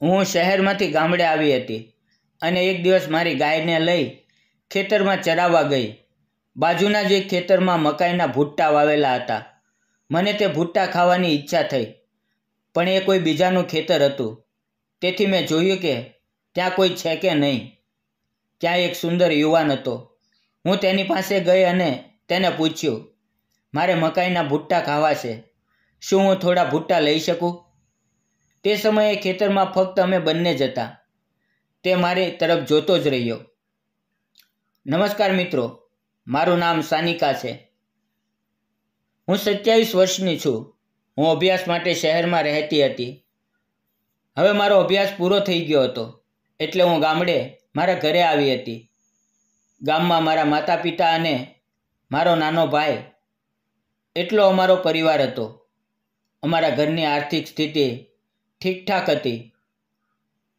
હું શહેરમાંથી ગામડે આવી હતી અને એક દિવસ મારી ગાયને લઈ ખેતરમાં ચરાવવા ગઈ. બાજુના જ એક ખેતરમાં મકાઈના ભૂટ્ટા વાવેલા હતા. મને તે ભૂટ્ટા ખાવાની ઈચ્છા થઈ, પણ એ કોઈ બીજાનું ખેતર હતું. તેથી મેં જોયું કે ત્યાં કોઈ છે કે નહીં. ત્યાં એક સુંદર યુવાન હતો. હું તેની પાસે ગઈ અને તેને પૂછ્યું, મારે મકાઈના ભૂટ્ટા ખાવા છે, શું હું થોડા ભૂટ્ટા લઈ શકું? તે સમયે ખેતરમાં ફક્ત અમે બંને જ હતા. તે મારી તરફ જોતો જ રહ્યો. નમસ્કાર મિત્રો, મારું નામ સાનિકા છે. હું 27 વર્ષની છું. હું અભ્યાસ માટે શહેરમાં રહેતી હતી. હવે મારો અભ્યાસ પૂરો થઈ ગયો હતો, એટલે હું ગામડે મારા ઘરે આવી હતી. ગામમાં મારા માતા પિતા અને મારો નાનો ભાઈ, એટલો અમારો પરિવાર હતો. અમારા ઘરની આર્થિક સ્થિતિ ઠીકઠાક હતી.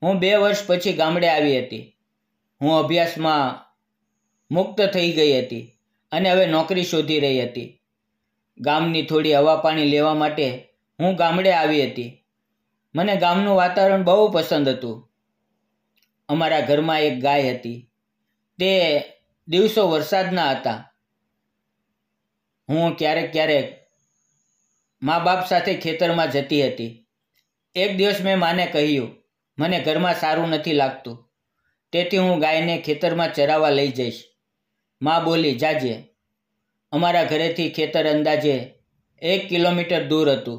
હું 2 વર્ષ પછી ગામડે આવી હતી. હું અભ્યાસમાં મુક્ત થઈ ગઈ હતી અને હવે નોકરી શોધી રહી હતી. ગામની થોડી હવા પાણી લેવા માટે હું ગામડે આવી હતી. મને ગામનું વાતાવરણ બહુ પસંદ હતું. અમારા ઘરમાં એક ગાય હતી. તે દિવસો વરસાદના હતા. હું ક્યારેક મા બાપ સાથે ખેતરમાં જતી હતી. એક દિવસ મેં માને કહ્યું, મને ઘરમાં સારું નથી લાગતું, તેથી હું ગાયને ખેતરમાં ચરાવવા લઈ જઈશ. મા બોલી, જાજે. અમારા ઘરેથી ખેતર અંદાજે 1 કિલોમીટર દૂર હતું.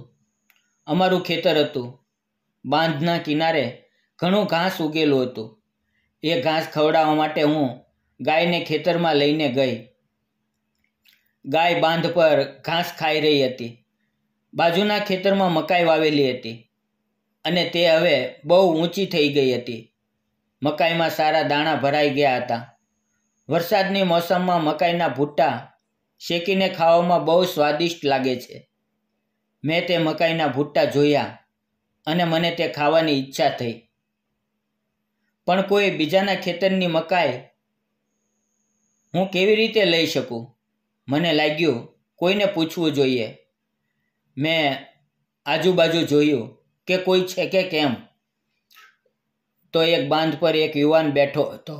અમારું ખેતર હતું. બાંધના કિનારે ઘણું ઘાસ ઉગેલું હતું. એ ઘાસ ખવડાવવા માટે હું ગાયને ખેતરમાં લઈને ગઈ. ગાય બાંધ પર ઘાસ ખાઈ રહી હતી. બાજુના ખેતરમાં મકાઈ વાવેલી હતી અને તે હવે બહુ ઊંચી થઈ ગઈ હતી. મકાઈમાં સારા દાણા ભરાઈ ગયા હતા. વરસાદની મોસમમાં મકાઈના ભૂટ્ટા શેકીને ખાવામાં બહુ સ્વાદિષ્ટ લાગે છે. મેં તે મકાઈના ભૂટ્ટા જોયા અને મને તે ખાવાની ઈચ્છા થઈ. પણ કોઈ બીજાના ખેતરની મકાઈ હું કેવી રીતે લઈ શકું? મને લાગ્યું કોઈને પૂછવું જોઈએ. મેં આજુબાજુ જોયું કે કોઈ છે કે કેમ. તો એક બાંધ પર એક યુવાન બેઠો હતો.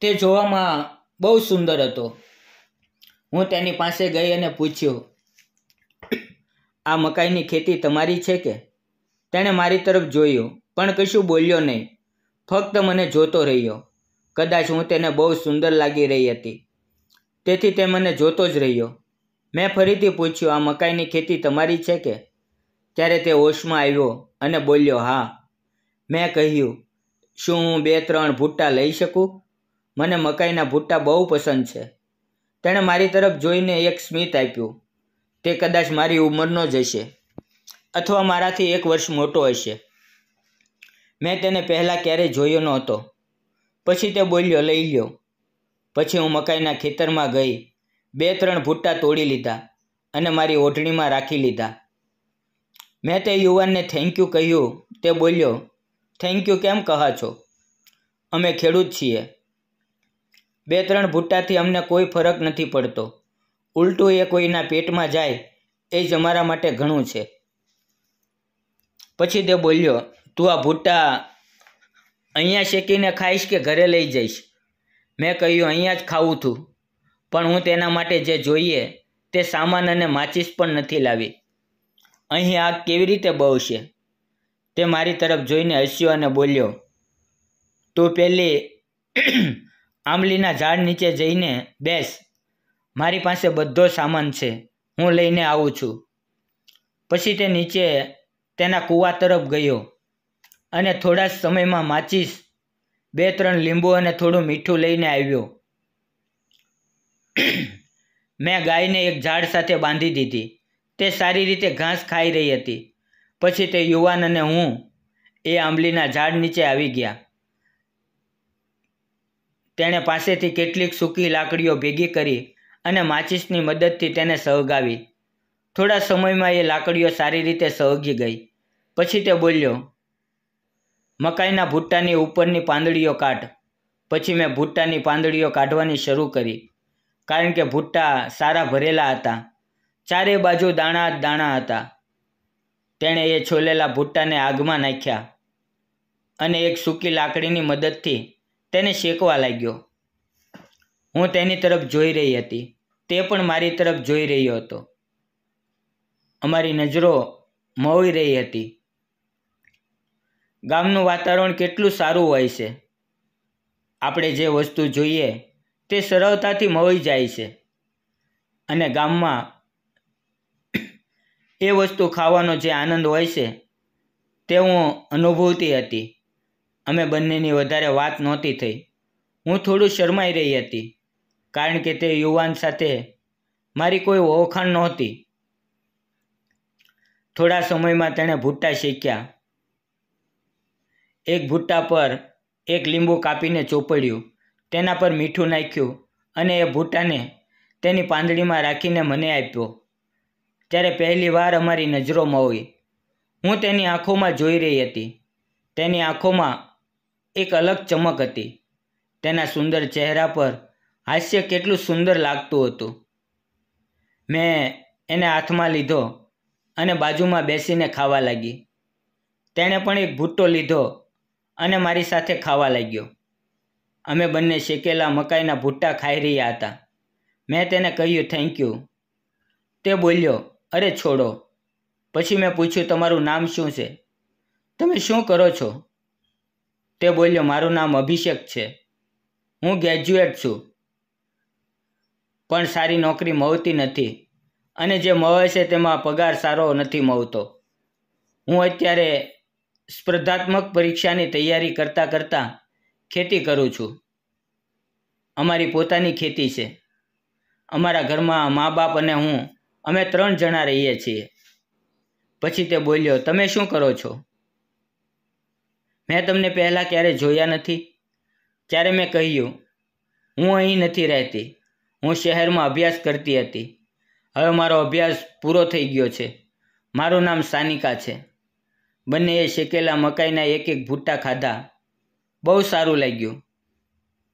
તે જોવામાં બહુ સુંદર હતો. હું તેની પાસે ગઈ અને પૂછ્યું, આ મકાઈની ખેતી તમારી છે કે? તેણે મારી તરફ જોયું પણ કશું બોલ્યો નહીં. ફક્ત મને જોતો રહ્યો. કદાચ હું તેને બહુ સુંદર લાગી રહી હતી, તેથી તે મને જોતો જ રહ્યો. મેં ફરીથી પૂછ્યું, આ મકાઈની ખેતી તમારી છે કે? ત્યારે તે હોશમાં આવ્યો અને બોલ્યો, હા. મેં કહ્યું, શું હું 2-3 ભૂટ્ટા લઈ શકું? મને મકાઈના ભૂટ્ટા બહુ પસંદ છે. તેણે મારી તરફ જોઈને એક સ્મિત આપ્યું. તે કદાચ મારી ઉંમરનો જ હશે અથવા મારાથી 1 વર્ષ મોટો હશે. મેં તેને પહેલાં ક્યારેય જોયો નહોતો. પછી તે બોલ્યો, લઈ લ્યો. પછી હું મકાઈના ખેતરમાં ગઈ. 2-3 ભૂટ્ટા તોડી લીધા અને મારી ઓઢણીમાં રાખી લીધા. મેં તે યુવાનને થેન્ક યુ કહ્યું. તે બોલ્યો, થેન્ક યુ કેમ કહો છો? અમે ખેડૂત છીએ. 2-3 ભૂટ્ટાથી અમને કોઈ ફરક નથી પડતો. ઉલટું એ કોઈના પેટમાં જાય એ જ અમારા માટે ઘણું છે. પછી તે બોલ્યો, તું આ ભૂટ્ટા અહીંયા શેકીને ખાઈશ કે ઘરે લઈ જઈશ? મેં કહ્યું, અહીંયા જ ખાવું છું, પણ હું તેના માટે જે જોઈએ તે સામાન અને માચીસ પણ નથી લાવી. અહીં આગ કેવી રીતે બળશે? તે મારી તરફ જોઈને હસ્યો અને બોલ્યો, તું પેલી આંબલીના ઝાડ નીચે જઈને બેસ. મારી પાસે બધો સામાન છે, હું લઈને આવું છું. પછી તે નીચે તેના કૂવા તરફ ગયો અને થોડા જ સમયમાં માચીસ, 2-3 લીંબુ અને થોડું મીઠું લઈને આવ્યો. મેં ગાયને એક ઝાડ સાથે બાંધી દીધી. તે સારી રીતે ઘાસ ખાઈ રહી હતી. પછી તે યુવાન અને હું એ આંબલીના ઝાડ નીચે આવી ગયા. તેણે પાસેથી કેટલીક સૂકી લાકડીઓ ભેગી કરી અને માચીસની મદદથી તેને સળગાવી. થોડા સમયમાં એ લાકડીઓ સારી રીતે સળગી ગઈ. પછી તે બોલ્યો, મકાઈના ભૂટ્ટાની ઉપરની પાંદડીઓ કાઢ. પછી મેં ભૂટ્ટાની પાંદડીઓ કાઢવાની શરૂ કરી, કારણ કે ભૂટ્ટા સારા ભરેલા હતા. ચારે બાજુ દાણા જ દાણા હતા. તેણે એ છોલેલા ભૂટ્ટાને આગમાં નાખ્યા. અને એક સૂકી લાકડીની મદદથી તેને શેકવા લાગ્યો. હું તેની તરફ જોઈ રહી હતી, તે પણ મારી તરફ જોઈ રહ્યો હતો. અમારી નજરો મોહી રહી હતી. ગામનું વાતાવરણ કેટલું સારું હોય છે. આપણે જે વસ્તુ જોઈએ તે સરળતાથી મળી જાય છે અને ગામમાં એ વસ્તુ ખાવાનો જે આનંદ હોય છે તે હું અનુભવતી હતી. અમે બંનેની વધારે વાત નહોતી થઈ. હું થોડું શરમાઈ રહી હતી કારણ કે તે યુવાન સાથે મારી કોઈ ઓળખાણ નહોતી. થોડા સમયમાં તેણે ભૂટ્ટા શેક્યા. એક ભૂટ્ટા પર એક લીંબુ કાપીને ચોપડ્યું, તેના પર મીઠું નાખ્યું અને એ ભૂટ્ટાને તેની પાંદડીમાં રાખીને મને આપ્યો. ત્યારે પહેલી વાર અમારી નજરો મળી. હું તેની આંખોમાં જોઈ રહી હતી. તેની આંખોમાં એક અલગ ચમક હતી. તેના સુંદર ચહેરા પર હાસ્ય કેટલું સુંદર લાગતું હતું. મેં એને હાથમાં લીધો અને બાજુમાં બેસીને ખાવા લાગી. તેણે પણ એક ભૂટ્ટો લીધો અને મારી સાથે ખાવા લાગ્યો. અમે બંને શેકેલા મકાઈના ભૂટ્ટા ખાઈ રહ્યા હતા. મેં તેને કહ્યું, થેન્ક યુ. તે બોલ્યો, અરે છોડો. પછી મેં પૂછ્યું, તમારું નામ શું છે? તમે શું કરો છો? તે બોલ્યો, મારું નામ અભિષેક છે. હું ગ્રેજ્યુએટ છું, પણ સારી નોકરી મળતી નથી અને જે મળે છે તેમાં પગાર સારો નથી મળતો. હું અત્યારે સ્પર્ધાત્મક પરીક્ષાની તૈયારી કરતાં કરતાં ખેતી કરું છું. અમારી પોતાની ખેતી છે. અમારા ઘરમાં મા બાપ અને હું, અમે 3 જણા રહીએ છીએ. પછી તે બોલ્યો, તમે શું કરો છો? મેં તમને પહેલાં ક્યારે જોયા નથી. ત્યારે મેં કહ્યું, હું અહીં નથી રહેતી. હું શહેરમાં અભ્યાસ કરતી હતી. હવે મારો અભ્યાસ પૂરો થઈ ગયો છે. મારું નામ સાનિકા છે. બંનેએ શેકેલા મકાઈના એક ભૂટ્ટા ખાધા. બહુ સારું લાગ્યું.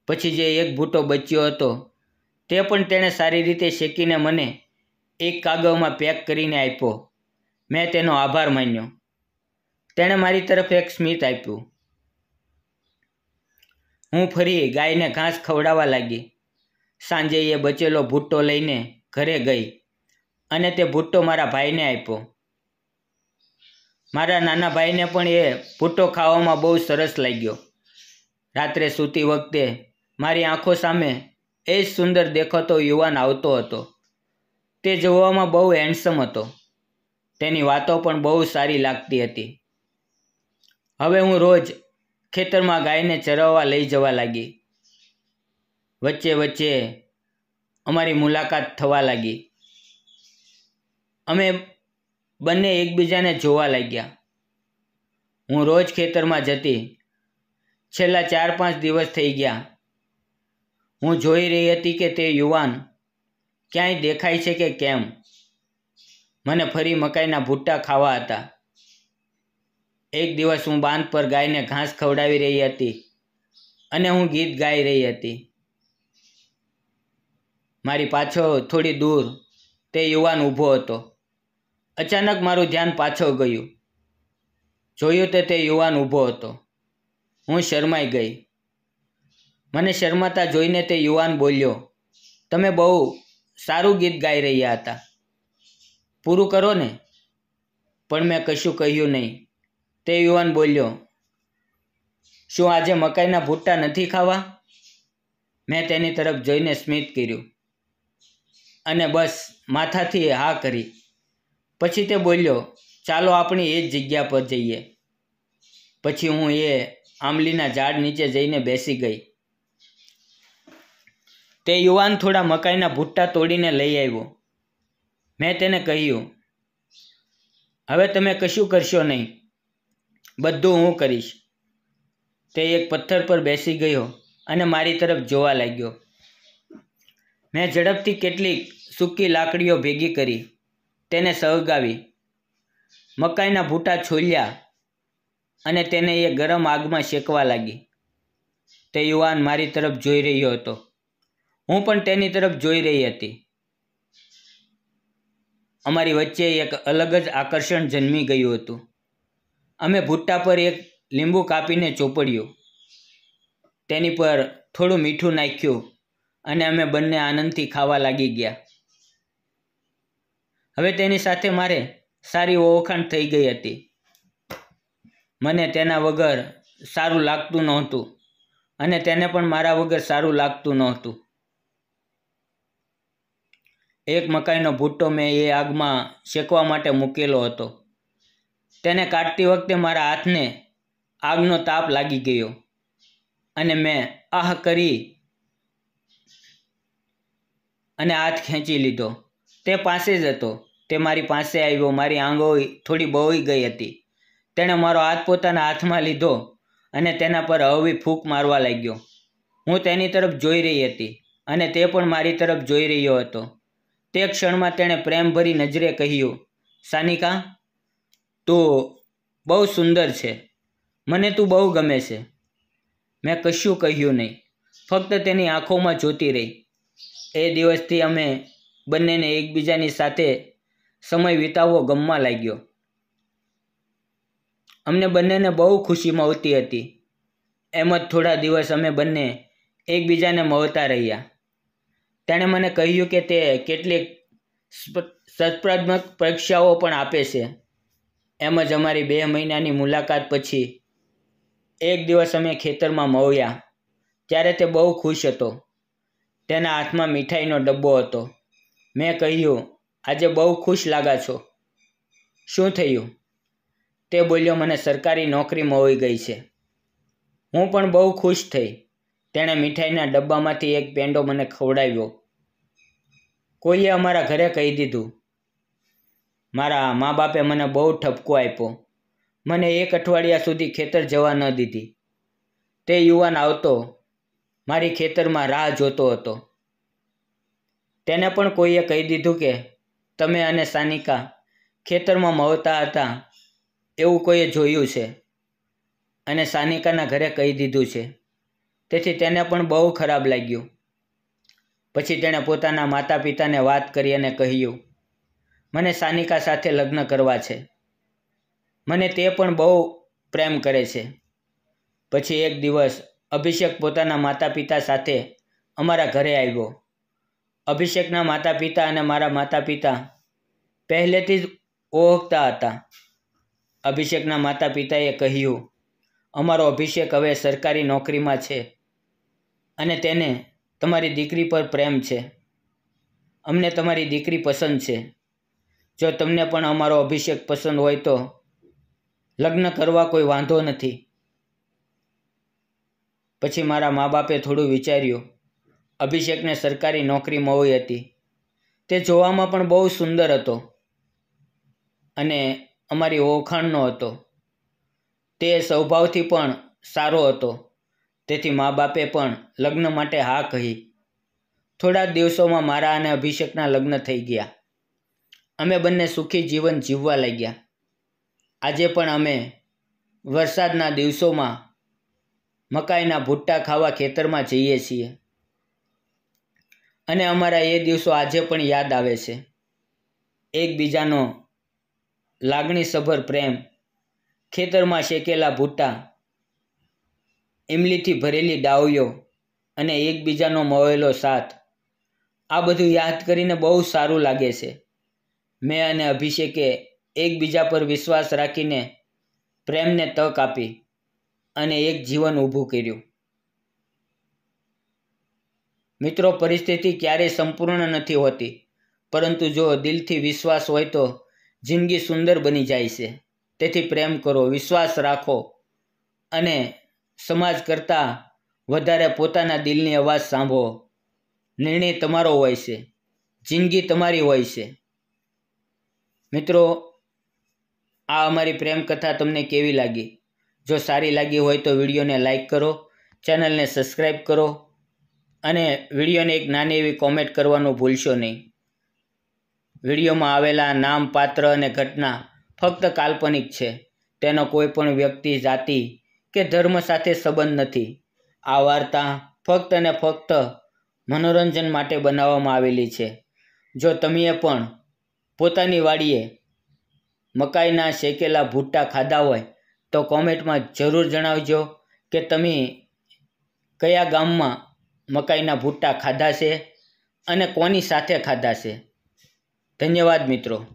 પછી જે એક ભૂટ્ટો બચ્યો હતો તે પણ તેણે સારી રીતે શેકીને મને એક કાગળમાં પેક કરીને આપ્યો. મેં તેનો આભાર માન્યો. તેણે મારી તરફ એક સ્મિત આપ્યું. હું ફરી ગાયને ઘાસ ખવડાવવા લાગી. સાંજે એ બચેલો ભૂટ્ટો લઈને ઘરે ગઈ અને તે ભૂટ્ટો મારા ભાઈને આપ્યો. મારા નાના ભાઈને પણ એ ભૂટ્ટો ખાવામાં બહુ સરસ લાગ્યો. રાત્રે સૂતી વખતે મારી આંખો સામે એ જ સુંદર દેખાતો યુવાન આવતો હતો. તે જોવામાં બહુ હેન્ડસમ હતો. તેની વાતો પણ બહુ સારી લાગતી હતી. હવે હું રોજ ખેતરમાં ગાયને ચરાવવા લઈ જવા લાગી. વચ્ચે વચ્ચે અમારી મુલાકાત થવા લાગી. અમે બંને એકબીજાને જોવા લાગ્યા. હું રોજ ખેતરમાં જતી. છેલ્લા 4-5 દિવસ થઈ ગયા. હું જોઈ રહી હતી કે તે યુવાન ક્યાંય દેખાય છે કે કેમ. મને ફરી મકાઈના ભૂટ્ટા ખાવા હતા. એક દિવસ હું બાંધ પર ગાયને ઘાસ ખવડાવી રહી હતી અને હું ગીત ગાઈ રહી હતી. મારી પાછળ થોડી દૂર તે યુવાન ઊભો હતો. અચાનક મારું ધ્યાન પાછળ ગયું. જોયું તો તે યુવાન ઊભો હતો. હું શરમાઈ ગઈ. મને શરમાતા જોઈને તે યુવાન બોલ્યો, તમે બહુ સારું ગીત ગાઈ રહ્યા હતા. પૂરું કરો ને. પણ મેં કશું કહ્યું નહીં. તે યુવાન બોલ્યો, શું આજે મકાઈના ભૂટ્ટા નથી ખાવા? મેં તેની તરફ જોઈને સ્મિત કર્યું અને બસ માથાથી હા કરી. પછી તે બોલ્યો, ચાલો આપણે એ જ જગ્યા પર જઈએ. પછી હું એ આંબલીના ઝાડ નીચે જઈને બેસી ગઈ. તે યુવાન થોડા મકાઈના ભૂટ્ટા તોડીને લઈ આવ્યો. મેં તેને કહ્યું, હવે તમે કશું કરશો નહીં, બધું હું કરીશ. તે એક પથ્થર પર બેસી ગયો અને મારી તરફ જોવા લાગ્યો. મેં ઝડપથી કેટલીક સૂકી લાકડીઓ ભેગી કરી, તેને સળગાવી, મકાઈના ભૂટ્ટા છોલ્યા અને તેને એ ગરમ આગમાં શેકવા લાગી. તે યુવાન મારી તરફ જોઈ રહ્યો હતો. હું પણ તેની તરફ જોઈ રહી હતી. અમારી વચ્ચે એક અલગ જ આકર્ષણ જન્મી ગયું હતું. અમે ભૂટ્ટા પર એક લીંબુ કાપીને ચોપડ્યું, તેની પર થોડું મીઠું નાખ્યું અને અમે બંને આનંદથી ખાવા લાગી ગયા. હવે તેની સાથે મારે સારી ઓળખાણ થઈ ગઈ હતી. મને તેના વગર સારું લાગતું નહોતું અને તેને પણ મારા વગર સારું લાગતું નહોતું. એક મકાઈનો ભૂટ્ટો મેં એ આગમાં શેકવા માટે મૂકેલો હતો. તેને કાઢતી વખતે મારા હાથને આગનો તાપ લાગી ગયો અને મેં આહ કરી અને હાથ ખેંચી લીધો. તે પાસે જ હતો. તે મારી પાસે આવ્યો. મારી આંગળી થોડી બળી ગઈ હતી. તેણે મારો હાથ પોતાના હાથમાં લીધો અને તેના પર હળવી ફૂંક મારવા લાગ્યો. હું તેની તરફ જોઈ રહી હતી અને તે પણ મારી તરફ જોઈ રહ્યો હતો. તે ક્ષણમાં તેણે પ્રેમભરી નજરે કહ્યું, સાનિકા, તું બહુ સુંદર છે. મને તું બહુ ગમે છે. મેં કશું કહ્યું નહીં, ફક્ત તેની આંખોમાં જોતી રહી. એ દિવસથી અમે બંનેને એકબીજાની સાથે સમય વિતાવવો ગમવા લાગ્યો. અમને બંનેને બહુ ખુશી મળતી હતી. એમ જ થોડા દિવસ અમે બંને એકબીજાને મળતા રહ્યા. તેણે મને કહ્યું કે તે કેટલીક સ્પર્ધાત્મક પરીક્ષાઓ પણ આપે છે. એમ જ અમારી 2 મહિનાની મુલાકાત પછી એક દિવસ અમે ખેતરમાં મળ્યા. ત્યારે તે બહુ ખુશ હતો. તેના હાથમાં મીઠાઈનો ડબ્બો હતો. મેં કહ્યું, આજે બહુ ખુશ લાગા છો. શું થયું? તે બોલ્યો, મને સરકારી નોકરી મળી ગઈ છે. હું પણ બહુ ખુશ થઈ. તેણે મીઠાઈના ડબ્બામાંથી એક પેંડો મને ખવડાવ્યો. કોઈએ અમારા ઘરે કહી દીધું. મારા મા બાપે મને બહુ ઠપકો આપ્યો. મને 1 અઠવાડિયા સુધી ખેતર જવા ન દીધી. તે યુવાન આવતો, મારી ખેતરમાં રાહ જોતો હતો. તેને પણ કોઈએ કહી દીધું કે તમે અને સાનિકા ખેતરમાં મળતા હતા એવું કોઈએ જોયું છે અને સાનિકાના ઘરે કહી દીધું છે. તેથી તેને પણ બહુ ખરાબ લાગ્યું. પછી તેણે પોતાના માતા પિતાને વાત કરી અને કહ્યું, મને સાનિકા સાથે લગ્ન કરવા છે. મને તે પણ બહુ પ્રેમ કરે છે. પછી એક દિવસ અભિષેક પોતાના માતા પિતા સાથે અમારા ઘરે આવ્યો. અભિષેકના માતા પિતા અને મારા માતા પિતા પહેલેથી જ ઓળખતા હતા. અભિષેકના માતા પિતાએ કહ્યું, અમારો અભિષેક હવે સરકારી નોકરીમાં છે અને તેને તમારી દીકરી પર પ્રેમ છે. અમને તમારી દીકરી પસંદ છે. જો તમને પણ અમારો અભિષેક પસંદ હોય તો લગ્ન કરવા કોઈ વાંધો નથી. પછી મારા મા બાપે થોડું વિચાર્યું. અભિષેકને સરકારી નોકરી મળી હતી. તે જોવામાં પણ બહુ સુંદર હતો અને અમારી ઓળખાણનો હતો. તે સ્વભાવથી પણ સારો હતો. તેથી મા બાપે પણ લગ્ન માટે હા કહી. થોડા જ દિવસોમાં મારા અને અભિષેકના લગ્ન થઈ ગયા. અમે બંને સુખી જીવન જીવવા લાગ્યા. આજે પણ અમે વરસાદના દિવસોમાં મકાઈના ભૂટ્ટા ખાવા ખેતરમાં જઈએ છીએ અને અમારા એ દિવસો આજે પણ યાદ આવે છે. એકબીજાનો લાગણીસભર પ્રેમ, ખેતરમાં શેકેલા ભૂટ્ટા, ઇમલીથી ભરેલી ડાળીઓ અને એકબીજાનો મળેલો સાથ, આ બધું યાદ કરીને બહુ સારું લાગે છે. મેં અને અભિષેકે એકબીજા પર વિશ્વાસ રાખીને પ્રેમને તક આપી અને એક જીવન ઊભું કર્યું. મિત્રો, પરિસ્થિતિ ક્યારેય સંપૂર્ણ નથી હોતી, પરંતુ જો દિલથી વિશ્વાસ હોય તો જિંદગી સુંદર બની જાય છે. તેથી પ્રેમ કરો, વિશ્વાસ રાખો અને સમાજ કરતાં વધારે પોતાના દિલની અવાજ સાંભળો. નિર્ણય તમારો હોય છે. જિંદગી તમારી હોય છે. મિત્રો, આ અમારી પ્રેમ કથા તમને કેવી લાગી? જો સારી લાગી હોય તો વિડીયોને લાઈક કરો, ચેનલને સબસ્ક્રાઈબ કરો અને વિડીયોને એક નાની એવી કોમેન્ટ કરવાનું ભૂલશો નહીં. વિડીયોમાં આવેલા નામ, પાત્ર અને ઘટના ફક્ત કાલ્પનિક છે. તેનો કોઈ પણ વ્યક્તિ, જાતિ કે ધર્મ સાથે સંબંધ નથી. આ વાર્તા ફક્ત અને ફક્ત મનોરંજન માટે બનાવવામાં આવેલી છે. જો તમે પણ પોતાની વાડીએ મકાઈના શેકેલા ભૂટ્ટા ખાધા હોય તો કોમેન્ટમાં જરૂર જણાવજો કે તમે કયા ગામમાં મકાઈના ભૂટ્ટા ખાધા છે અને કોની સાથે ખાધા છે. ધન્યવાદ મિત્રો.